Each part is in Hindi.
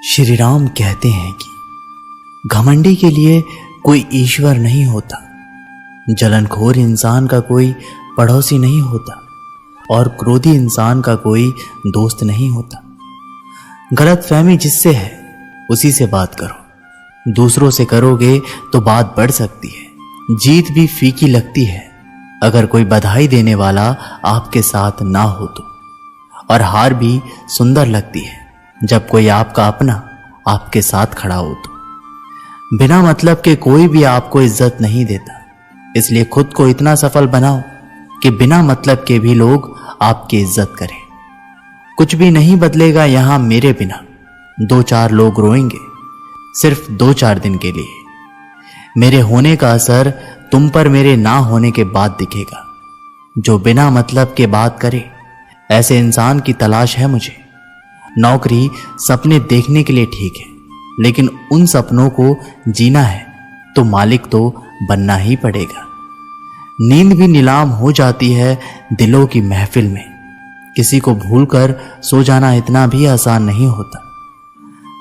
श्री राम कहते हैं कि घमंडी के लिए कोई ईश्वर नहीं होता, जलनखोर इंसान का कोई पड़ोसी नहीं होता और क्रोधी इंसान का कोई दोस्त नहीं होता। गलतफहमी जिससे है उसी से बात करो, दूसरों से करोगे तो बात बढ़ सकती है। जीत भी फीकी लगती है अगर कोई बधाई देने वाला आपके साथ ना हो तो, और हार भी सुंदर लगती है जब कोई आपका अपना आपके साथ खड़ा हो तो। बिना मतलब के कोई भी आपको इज्जत नहीं देता, इसलिए खुद को इतना सफल बनाओ कि बिना मतलब के भी लोग आपकी इज्जत करें। कुछ भी नहीं बदलेगा यहां मेरे बिना, 2-4 लोग रोएंगे सिर्फ 2-4 दिन के लिए। मेरे होने का असर तुम पर मेरे ना होने के बाद दिखेगा। जो बिना मतलब के बात करे ऐसे इंसान की तलाश है मुझे। नौकरी सपने देखने के लिए ठीक है, लेकिन उन सपनों को जीना है तो मालिक तो बनना ही पड़ेगा। नींद भी नीलाम हो जाती है दिलों की महफिल में। किसी को भूलकर सो जाना इतना भी आसान नहीं होता।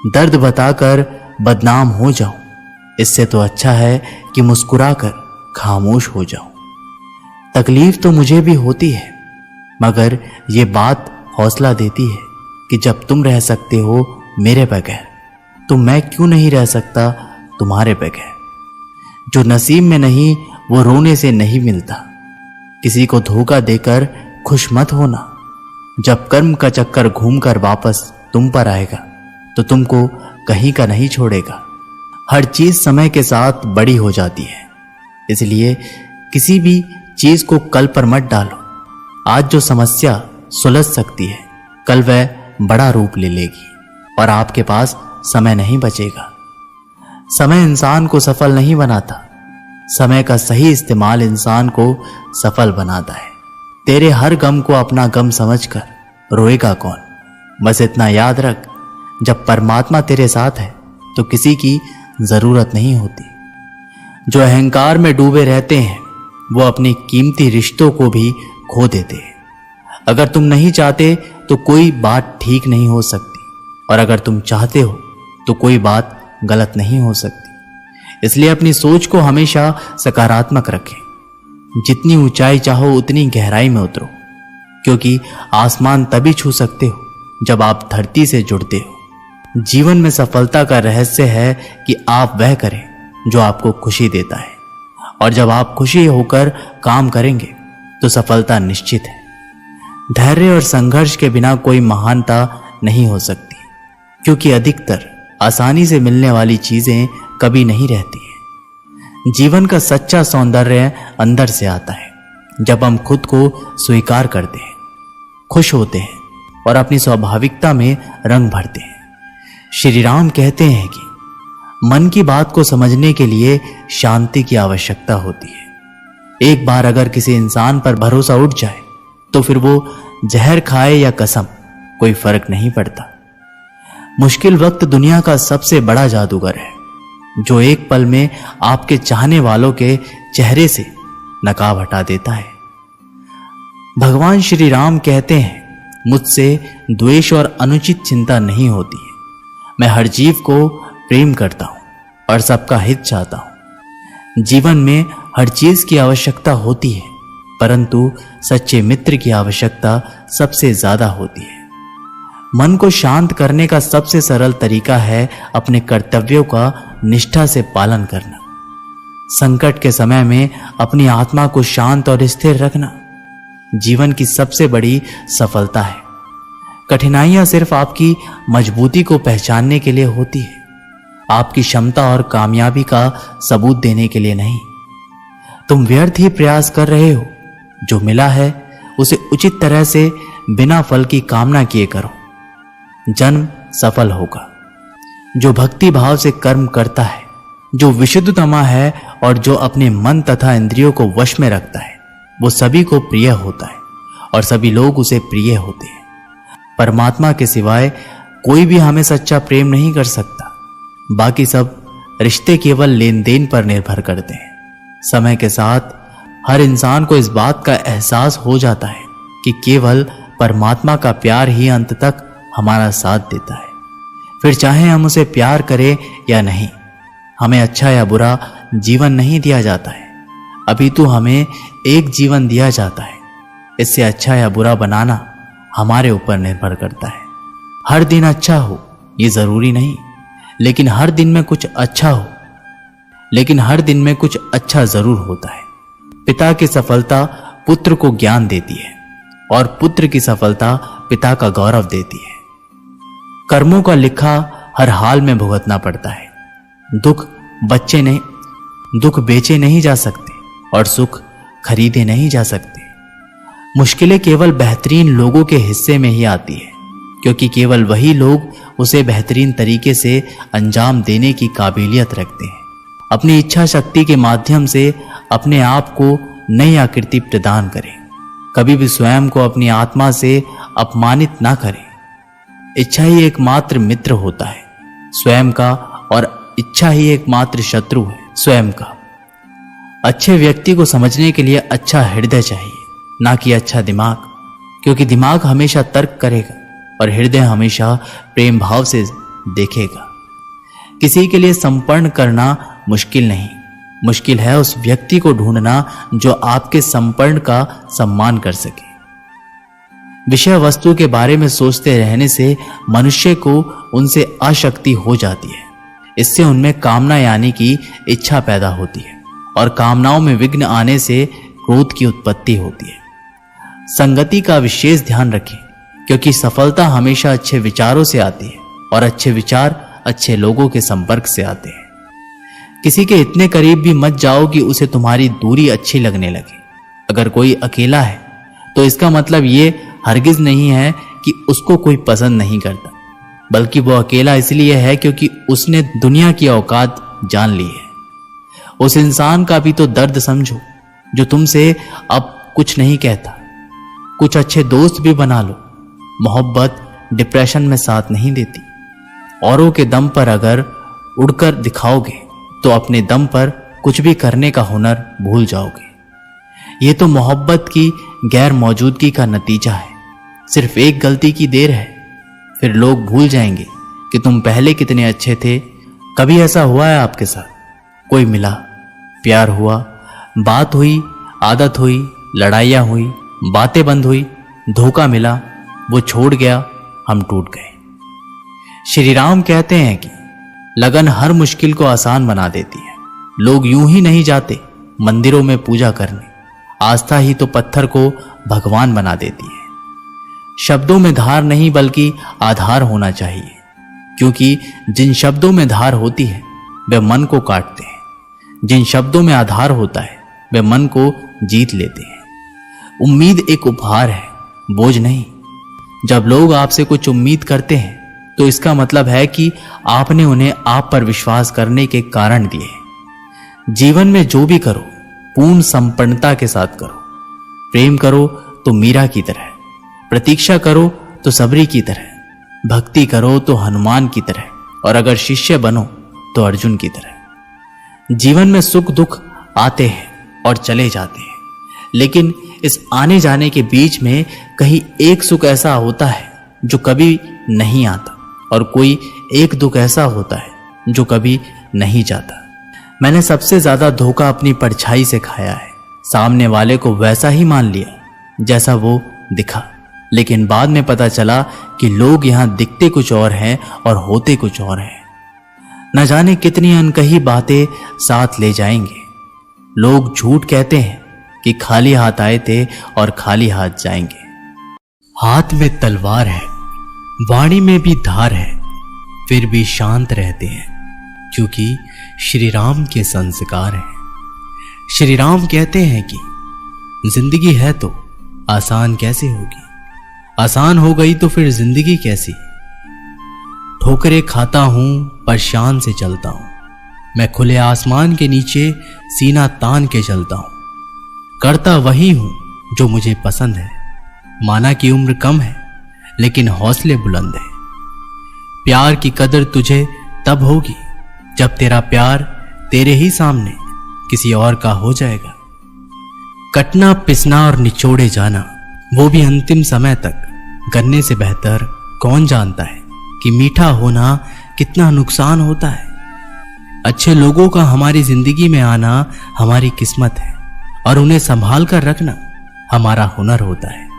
दर्द बताकर बदनाम हो जाऊं, इससे तो अच्छा है कि मुस्कुराकर खामोश हो जाऊं। तकलीफ तो मुझे भी होती है, मगर ये बात हौसला देती है कि जब तुम रह सकते हो मेरे बगैर, तो मैं क्यों नहीं रह सकता तुम्हारे बगैर। जो नसीब में नहीं वो रोने से नहीं मिलता। किसी को धोखा देकर खुश मत होना। जब कर्म का चक्कर घूमकर वापस तुम पर आएगा तो तुमको कहीं का नहीं छोड़ेगा। हर चीज समय के साथ बड़ी हो जाती है, इसलिए किसी भी चीज को कल पर मत डालो। आज जो समस्या सुलझ सकती है कल वह बड़ा रूप ले लेगी और आपके पास समय नहीं बचेगा। समय इंसान को सफल नहीं बनाता, समय का सही इस्तेमाल इंसान को सफल बनाता है। तेरे हर गम को अपना गम समझकर रोएगा कौन। बस इतना याद रख, जब परमात्मा तेरे साथ है तो किसी की जरूरत नहीं होती। जो अहंकार में डूबे रहते हैं वो अपनी कीमती रिश्तों को भी खो देते हैं। अगर तुम नहीं चाहते तो कोई बात ठीक नहीं हो सकती, और अगर तुम चाहते हो तो कोई बात गलत नहीं हो सकती। इसलिए अपनी सोच को हमेशा सकारात्मक रखें। जितनी ऊंचाई चाहो उतनी गहराई में उतरो, क्योंकि आसमान तभी छू सकते हो जब आप धरती से जुड़ते हो। जीवन में सफलता का रहस्य है कि आप वह करें जो आपको खुशी देता है, और जब आप खुशी होकर काम करेंगे तो सफलता निश्चित है। धैर्य और संघर्ष के बिना कोई महानता नहीं हो सकती, क्योंकि अधिकतर आसानी से मिलने वाली चीजें कभी नहीं रहती हैं। जीवन का सच्चा सौंदर्य अंदर से आता है जब हम खुद को स्वीकार करते हैं, खुश होते हैं और अपनी स्वाभाविकता में रंग भरते हैं। श्री राम कहते हैं कि मन की बात को समझने के लिए शांति की आवश्यकता होती है। एक बार अगर किसी इंसान पर भरोसा उठ जाए तो फिर वो जहर खाए या कसम, कोई फर्क नहीं पड़ता। मुश्किल वक्त दुनिया का सबसे बड़ा जादूगर है, जो एक पल में आपके चाहने वालों के चेहरे से नकाब हटा देता है। भगवान श्री राम कहते हैं, मुझसे द्वेष और अनुचित चिंता नहीं होती है। मैं हर जीव को प्रेम करता हूं और सबका हित चाहता हूं। जीवन में हर चीज की आवश्यकता होती है, परंतु सच्चे मित्र की आवश्यकता सबसे ज्यादा होती है। मन को शांत करने का सबसे सरल तरीका है अपने कर्तव्यों का निष्ठा से पालन करना। संकट के समय में अपनी आत्मा को शांत और स्थिर रखना जीवन की सबसे बड़ी सफलता है। कठिनाइयां सिर्फ आपकी मजबूती को पहचानने के लिए होती है, आपकी क्षमता और कामयाबी का सबूत देने के लिए नहीं। तुम व्यर्थ ही प्रयास कर रहे हो, जो मिला है उसे उचित तरह से बिना फल की कामना किए करो। जन्म सफल होगा। जो भक्ति भाव से कर्म करता है, जो विशुद्धतमा है और जो अपने मन तथा इंद्रियों को वश में रखता है, वो सभी को प्रिय होता है और सभी लोग उसे प्रिय होते हैं। परमात्मा के सिवाय कोई भी हमें सच्चा प्रेम नहीं कर सकता। बाकी सब रिश्ते केवल लेन देन पर निर्भर करते हैं। समय के साथ हर इंसान को इस बात का एहसास हो जाता है कि केवल परमात्मा का प्यार ही अंत तक हमारा साथ देता है। फिर चाहे हम उसे प्यार करें या नहीं, हमें अच्छा या बुरा जीवन नहीं दिया जाता है, अपितु हमें एक जीवन दिया जाता है। इससे अच्छा या बुरा बनाना हमारे ऊपर निर्भर करता है। हर दिन अच्छा हो ये जरूरी नहीं, लेकिन हर दिन में कुछ अच्छा जरूर होता है। पिता की सफलता पुत्र को ज्ञान देती है और पुत्र की सफलता पिता का गौरव देती है। कर्मों का लिखा हर हाल में भुगतना पड़ता है। दुख बेचे नहीं जा सकते और सुख खरीदे नहीं जा सकते। मुश्किलें केवल बेहतरीन लोगों के हिस्से में ही आती है, क्योंकि केवल वही लोग उसे बेहतरीन तरीके से अंजाम देने की काबिलियत रखते हैं। अपनी इच्छा शक्ति के माध्यम से अपने आप को नई आकृति प्रदान करें। कभी भी स्वयं को अपनी आत्मा से अपमानित ना करें। इच्छा ही एकमात्र मित्र होता है स्वयं का, और इच्छा ही एकमात्र शत्रु है स्वयं का। अच्छे व्यक्ति को समझने के लिए अच्छा हृदय चाहिए, ना कि अच्छा दिमाग, क्योंकि दिमाग हमेशा तर्क करेगा और हृदय हमेशा प्रेम भाव से देखेगा। किसी के लिए समर्पण करना मुश्किल नहीं, मुश्किल है उस व्यक्ति को ढूंढना जो आपके समर्पण का सम्मान कर सके। विषय वस्तु के बारे में सोचते रहने से मनुष्य को उनसे अशक्ति हो जाती है। इससे उनमें कामना यानी कि इच्छा पैदा होती है, और कामनाओं में विघ्न आने से क्रोध की उत्पत्ति होती है। संगति का विशेष ध्यान रखें, क्योंकि सफलता हमेशा अच्छे विचारों से आती है और अच्छे विचार अच्छे लोगों के संपर्क से आते हैं। किसी के इतने करीब भी मत जाओ कि उसे तुम्हारी दूरी अच्छी लगने लगे। अगर कोई अकेला है तो इसका मतलब ये हरगिज नहीं है कि उसको कोई पसंद नहीं करता, बल्कि वो अकेला इसलिए है क्योंकि उसने दुनिया की औकात जान ली है। उस इंसान का भी तो दर्द समझो जो तुमसे अब कुछ नहीं कहता। कुछ अच्छे दोस्त भी बना लो। मोहब्बत डिप्रेशन में साथ नहीं देती। औरों के दम पर अगर उड़कर दिखाओगे तो अपने दम पर कुछ भी करने का हुनर भूल जाओगे। ये तो मोहब्बत की गैर मौजूदगी का नतीजा है। सिर्फ एक गलती की देर है, फिर लोग भूल जाएंगे कि तुम पहले कितने अच्छे थे। कभी ऐसा हुआ है आपके साथ? कोई मिला, प्यार हुआ, बात हुई, आदत हुई, लड़ाइयाँ हुई, बातें बंद हुई, धोखा मिला, वो छोड़ गया, हम टूट गए। श्री राम कहते हैं कि लगन हर मुश्किल को आसान बना देती है। लोग यूं ही नहीं जाते मंदिरों में पूजा करने। आस्था ही तो पत्थर को भगवान बना देती है। शब्दों में धार नहीं बल्कि आधार होना चाहिए, क्योंकि जिन शब्दों में धार होती है वे मन को काटते हैं। जिन शब्दों में आधार होता है वे मन को जीत लेते हैं। उम्मीद एक उपहार है, बोझ नहीं। जब लोग आपसे कुछ उम्मीद करते हैं तो इसका मतलब है कि आपने उन्हें आप पर विश्वास करने के कारण दिए। जीवन में जो भी करो पूर्ण संपन्नता के साथ करो। प्रेम करो तो मीरा की तरह, प्रतीक्षा करो तो सबरी की तरह, भक्ति करो तो हनुमान की तरह, और अगर शिष्य बनो तो अर्जुन की तरह। जीवन में सुख दुख आते हैं और चले जाते हैं, लेकिन इस आने जाने के बीच में कहीं एक सुख ऐसा होता है जो कभी नहीं आता, और कोई एक दुख ऐसा होता है जो कभी नहीं जाता। मैंने सबसे ज्यादा धोखा अपनी परछाई से खाया है। सामने वाले को वैसा ही मान लिया जैसा वो दिखा, लेकिन बाद में पता चला कि लोग यहां दिखते कुछ और हैं और होते कुछ और हैं। न जाने कितनी अनकही बातें साथ ले जाएंगे। लोग झूठ कहते हैं कि खाली हाथ आए थे और खाली हाथ जाएंगे। हाथ में तलवार है, वाणी में भी धार है, फिर भी शांत रहते हैं क्योंकि श्री राम के संस्कार हैं। श्री राम कहते हैं कि जिंदगी है तो आसान कैसे होगी, आसान हो गई तो फिर जिंदगी कैसी। ठोकरें खाता हूं पर शान से चलता हूं, मैं खुले आसमान के नीचे सीना तान के चलता हूं। करता वही हूं जो मुझे पसंद है। माना कि उम्र कम है लेकिन हौसले बुलंद है। प्यार की कदर तुझे तब होगी जब तेरा प्यार तेरे ही सामने किसी और का हो जाएगा। कटना पिसना और निचोड़े जाना, वो भी अंतिम समय तक, करने से बेहतर कौन जानता है कि मीठा होना कितना नुकसान होता है। अच्छे लोगों का हमारी जिंदगी में आना हमारी किस्मत है और उन्हें संभाल कर रखना हमारा हुनर होता है।